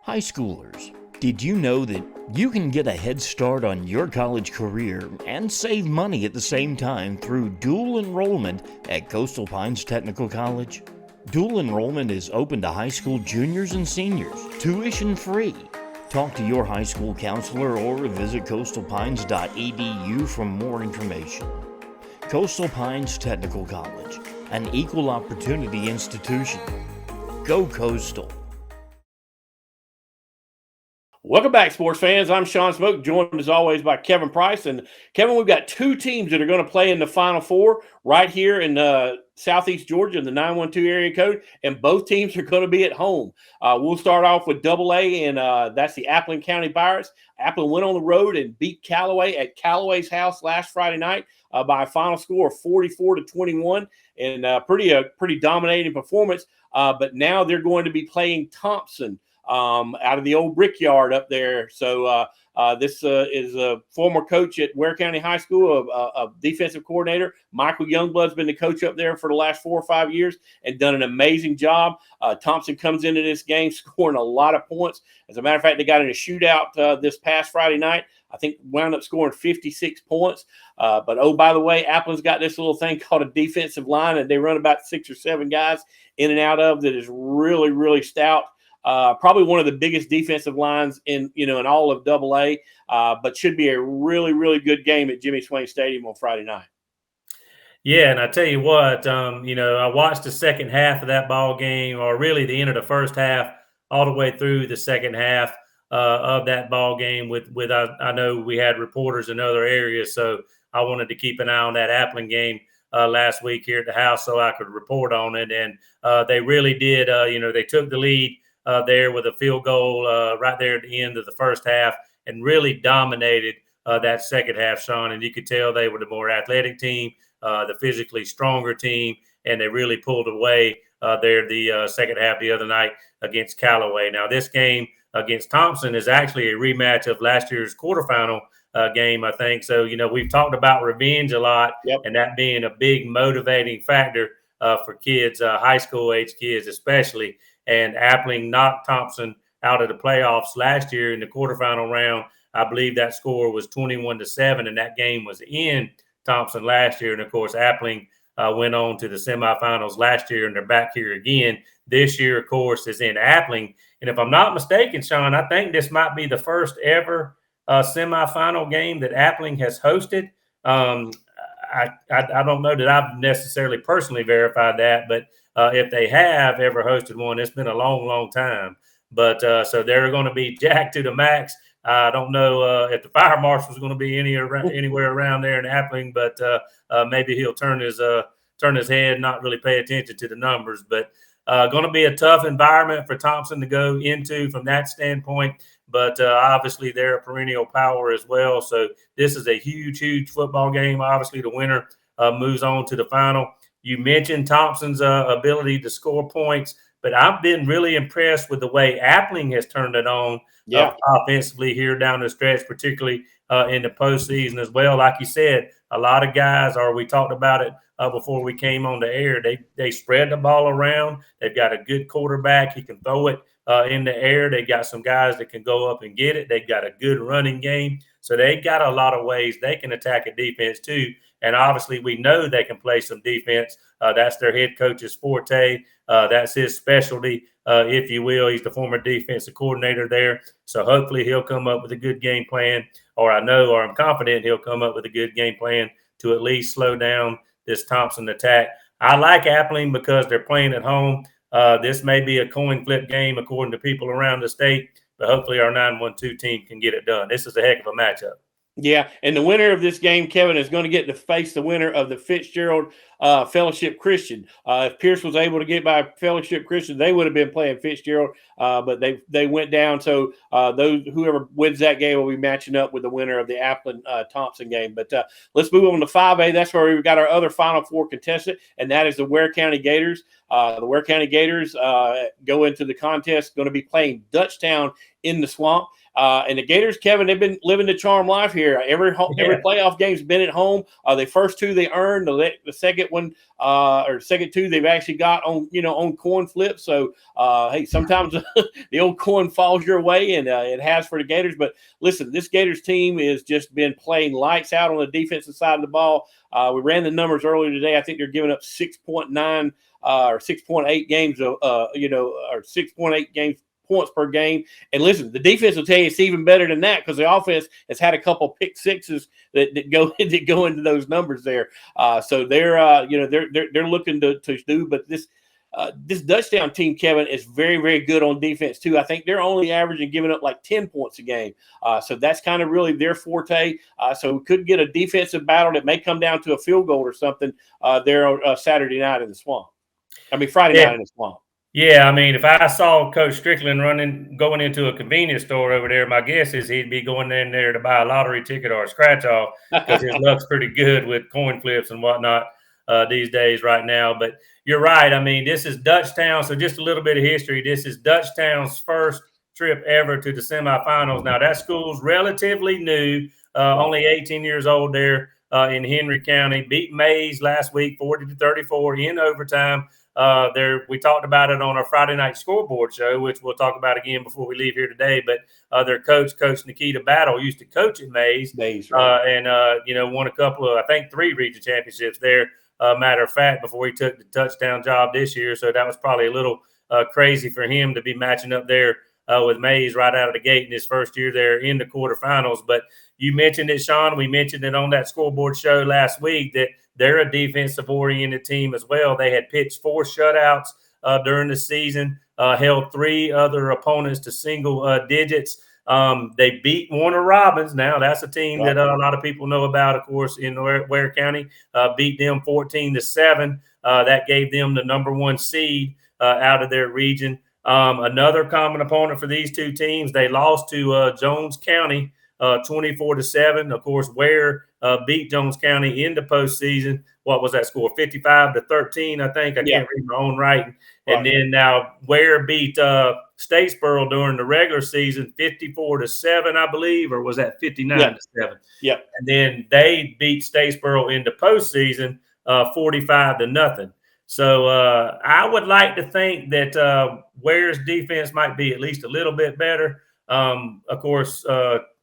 High schoolers, did you know that you can get a head start on your college career and save money at the same time through dual enrollment at Coastal Pines Technical College? Dual enrollment is open to high school juniors and seniors, tuition free. Talk to your high school counselor or visit coastalpines.edu for more information. Coastal Pines Technical College, an equal opportunity institution. Go Coastal. Welcome back, sports fans. I'm Sean Smoke, joined as always by Kevin Price. And Kevin, we've got two teams that are going to play in the Final Four right here in Southeast Georgia in the 912 area code, and both teams are going to be at home. We'll start off with AA, and that's the Appleton County Pirates. Appleton went on the road and beat Callaway at Callaway's house last Friday night by a final score of 44-21, and pretty dominating performance. But now they're going to be playing Thompson out of the old Brickyard up there. So this is a former coach at Ware County High School, a defensive coordinator. Michael Youngblood's been the coach up there for the last 4 or 5 years and done an amazing job. Thompson comes into this game scoring a lot of points. As a matter of fact, they got in a shootout this past Friday night. I think wound up scoring 56 points. But, oh, by the way, Appleton's got this little thing called a defensive line, and they run about 6 or 7 guys in and out of that is really, really stout. Probably one of the biggest defensive lines in all of AA, but should be a really, really good game at Jimmy Swain Stadium on Friday night. Yeah, and I tell you what, I watched the second half of that ball game, or really the end of the first half, all the way through the second half of that ball game. I know we had reporters in other areas, so I wanted to keep an eye on that Appleton game last week here at the house so I could report on it. And they really did. They took the lead there with a field goal right there at the end of the first half and really dominated that second half, Sean. And you could tell they were the more athletic team, the physically stronger team, and they really pulled away there the second half the other night against Callaway. Now, this game against Thompson is actually a rematch of last year's quarterfinal game, I think. So, we've talked about revenge a lot, and that being a big motivating factor for kids, high school age kids especially. And Appling knocked Thompson out of the playoffs last year in the quarterfinal round. I believe that score was 21-7, and that game was in Thompson last year. And, of course, Appling went on to the semifinals last year, and they're back here again. This year, of course, is in Appling. And if I'm not mistaken, Sean, I think this might be the first ever semifinal game that Appling has hosted. I don't know that I've necessarily personally verified that, but if they have ever hosted one, it's been a long, long time. But so they're going to be jacked to the max. I don't know if the fire marshal is going to be anywhere around there in Appling, but maybe he'll turn his head, not really pay attention to the numbers. But going to be a tough environment for Thompson to go into from that standpoint. But obviously they're a perennial power as well. So this is a huge, huge football game. Obviously the winner moves on to the final. You mentioned Thompson's ability to score points, but I've been really impressed with the way Appling has turned it on offensively here down the stretch, particularly in the postseason as well. Like you said, a lot of guys, or we talked about it before we came on the air, they spread the ball around. They've got a good quarterback. He can throw it in the air. They got some guys that can go up and get it. They've got a good running game. So they got a lot of ways they can attack a defense too. And obviously we know they can play some defense. That's their head coach's forte. That's his specialty, if you will. He's the former defensive coordinator there. So hopefully he'll come up with a good game plan, or I'm confident he'll come up with a good game plan to at least slow down this Thompson attack. I like Appling because they're playing at home. This may be a coin flip game according to people around the state, but hopefully our 912 team can get it done. This is a heck of a matchup. Yeah, and the winner of this game, Kevin, is going to get to face the winner of the Fitzgerald Fellowship Christian. If Pierce was able to get by Fellowship Christian, they would have been playing Fitzgerald, but they went down. So whoever wins that game will be matching up with the winner of the Appling Thompson game. But let's move on to 5A. That's where we've got our other Final Four contestant, and that is the Ware County Gators. The Ware County Gators go into the contest, going to be playing Dutchtown in the Swamp. And the Gators, Kevin, they've been living the charm life here. Every playoff game's been at home. The first two they earned. The second one, or second two, they've actually got on coin flip. So hey, sometimes the old coin falls your way, and it has for the Gators. But listen, this Gators team has just been playing lights out on the defensive side of the ball. We ran the numbers earlier today. I think they're giving up 6.9 or 6.8 games or 6.8 games points per game. And listen, the defense will tell you it's even better than that because the offense has had a couple pick sixes that go into those numbers there. So they're looking to do, but this Dutchtown team, Kevin, is very, very good on defense too. I think they're only averaging giving up like 10 points a game. So that's kind of really their forte. So we could get a defensive battle that may come down to a field goal or something there on Saturday night in the Swamp. Friday night in the Swamp. Yeah, I mean, if I saw Coach Strickland going into a convenience store over there, my guess is he'd be going in there to buy a lottery ticket or a scratch off because his luck's pretty good with coin flips and whatnot these days right now. But you're right. I mean, this is Dutchtown. So just a little bit of history. This is Dutchtown's first trip ever to the semifinals. Now, that school's relatively new, only 18 years old there in Henry County. Beat Mays last week 40-34 in overtime. We talked about it on our Friday night scoreboard show, which we'll talk about again before we leave here today. But their Coach Nikita Battle, used to coach at Mays, right. And won a couple of, I think, 3 region championships there. Matter of fact, before he took the touchdown job this year, so that was probably a little crazy for him to be matching up there with Mays right out of the gate in his first year there in the quarterfinals. But you mentioned it, Sean. We mentioned it on that scoreboard show last week that they're a defensive-oriented team as well. They had pitched 4 shutouts during the season, held 3 other opponents to single digits. They beat Warner Robins. Now, that's a team that a lot of people know about, of course, in Ware County. Beat them 14-7. That gave them the number 1 seed out of their region. Another common opponent for these two teams, they lost to Jones County 24-7. Of course, Ware beat Jones County in the postseason. What was that score? 55-13, I think. I can't read my own writing. And then now Ware beat Statesboro during the regular season 54-7, I believe, or was that 59-7? Yeah. And then they beat Statesboro in the postseason 45-0. So I would like to think that Ware's defense might be at least a little bit better. Of course,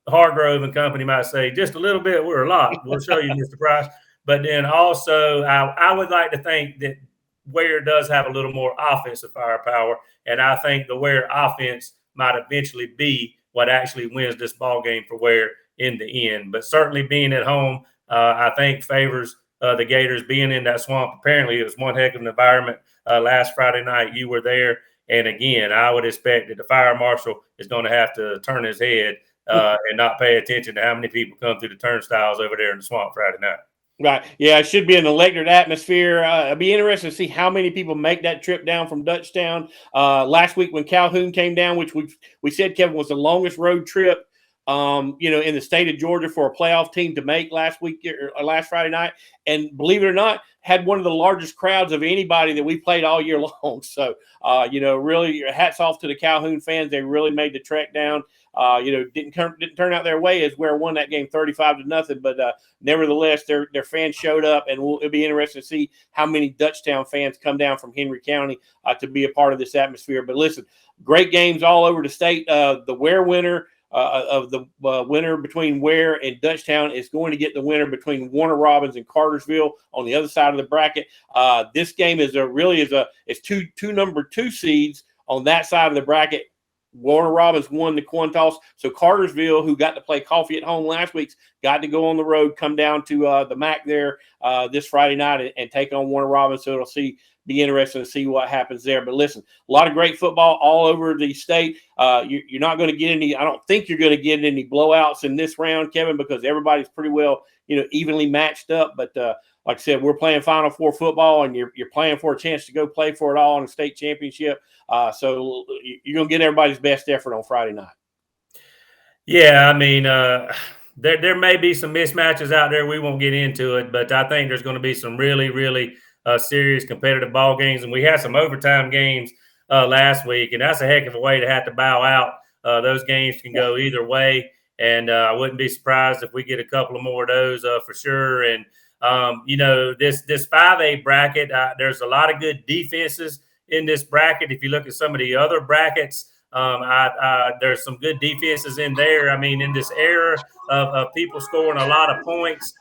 Hargrove and company might say just a little bit, we're a lot. We'll show you, Mr. Price. But then also I would like to think that Ware does have a little more offensive firepower, and I think the Ware offense might eventually be what actually wins this ball game for Ware in the end. But certainly being at home, I think favors the Gators being in that swamp. Apparently, it was one heck of an environment last Friday night. You were there. And again, I would expect that the fire marshal is going to have to turn his head and not pay attention to how many people come through the turnstiles over there in the swamp Friday night. Right. Yeah, it should be an electric atmosphere. It'd be interesting to see how many people make that trip down from Dutchtown. Last week when Calhoun came down, which we said, Kevin, was the longest road trip in the state of Georgia for a playoff team to make last Friday night. And believe it or not, had one of the largest crowds of anybody that we played all year long. So, really hats off to the Calhoun fans. They really made the trek down. Didn't turn out their way as Ware won that game 35-0. But nevertheless, their fans showed up, and it'll be interesting to see how many Dutchtown fans come down from Henry County to be a part of this atmosphere. But listen, great games all over the state. The Ware winner of the winner between Ware and Dutchtown is going to get the winner between Warner Robins and Cartersville on the other side of the bracket. This game is two number 2 seeds on that side of the bracket. Warner Robins won the coin toss. So Cartersville, who got to play Coffee at home last week, got to go on the road, come down to the MAC there this Friday night and take on Warner Robins. So it'll be interesting to see what happens there. But listen, a lot of great football all over the state. You're not going to get any – I don't think you're going to get any blowouts in this round, Kevin, because everybody's pretty well, evenly matched up. But like I said, we're playing Final Four football, and you're playing for a chance to go play for it all in a state championship. So you're going to get everybody's best effort on Friday night. Yeah, I mean, there may be some mismatches out there. We won't get into it, but I think there's going to be some really, really serious competitive ball games. And we had some overtime games last week, and that's a heck of a way to have to bow out. Those games can go either way, and I wouldn't be surprised if we get a couple of more of those for sure. And, this 5A bracket, there's a lot of good defenses in this bracket. If you look at some of the other brackets, there's some good defenses in there. I mean, in this era of people scoring a lot of points,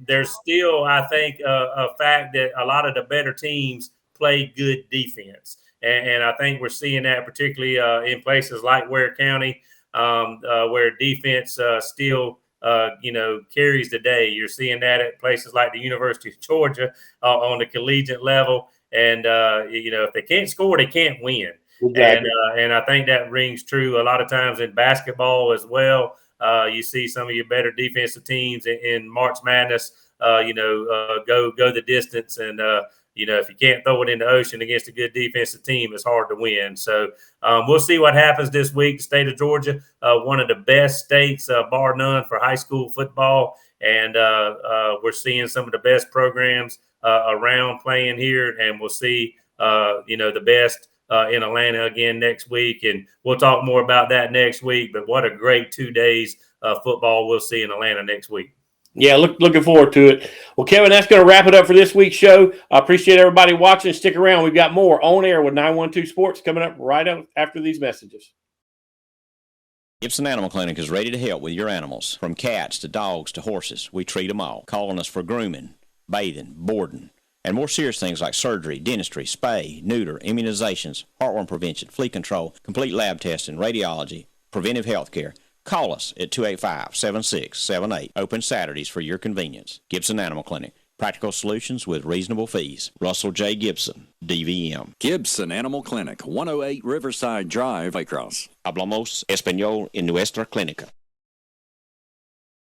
there's still, I think, a fact that a lot of the better teams play good defense. And I think we're seeing that particularly in places like Ware County, where defense still carries the day. You're seeing that at places like the University of Georgia on the collegiate level. And, if they can't score, they can't win. Exactly. And I think that rings true a lot of times in basketball as well. You see some of your better defensive teams in March Madness, go the distance. And, if you can't throw it in the ocean against a good defensive team, it's hard to win. So we'll see what happens this week. The state of Georgia, one of the best states, bar none, for high school football. And we're seeing some of the best programs around playing here. And we'll see, the best in Atlanta again next week. And we'll talk more about that next week. But what a great 2 days of football we'll see in Atlanta next week. Yeah, looking forward to it. Well, Kevin, that's going to wrap it up for this week's show. I appreciate everybody watching. Stick around. We've got more On Air with 912 Sports coming up right up after these messages. Gibson Animal Clinic is ready to help with your animals. From cats to dogs to horses, we treat them all. Calling us for grooming, bathing, boarding, and more serious things like surgery, dentistry, spay, neuter, immunizations, heartworm prevention, flea control, complete lab testing, radiology, preventive health care. Call us at 285-7678. Open Saturdays for your convenience. Gibson Animal Clinic. Practical solutions with reasonable fees. Russell J. Gibson, DVM. Gibson Animal Clinic, 108 Riverside Drive, Waycross. Hablamos español en nuestra clínica.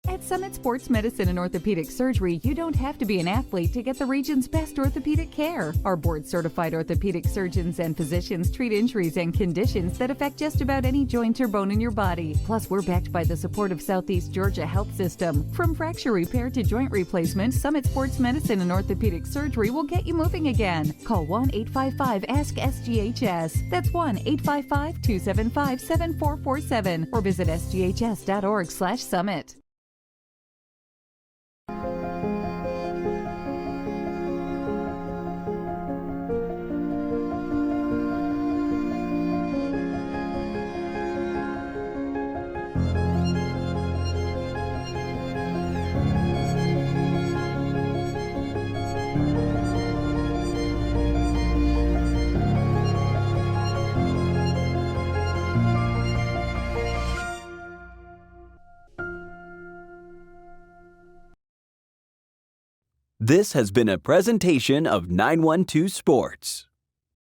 At Summit Sports Medicine and Orthopedic Surgery, you don't have to be an athlete to get the region's best orthopedic care. Our board-certified orthopedic surgeons and physicians treat injuries and conditions that affect just about any joint or bone in your body. Plus, we're backed by the support of Southeast Georgia Health System. From fracture repair to joint replacement, Summit Sports Medicine and Orthopedic Surgery will get you moving again. Call 1-855-ASK-SGHS. That's 1-855-275-7447 or visit sghs.org/summit. This has been a presentation of 912 Sports.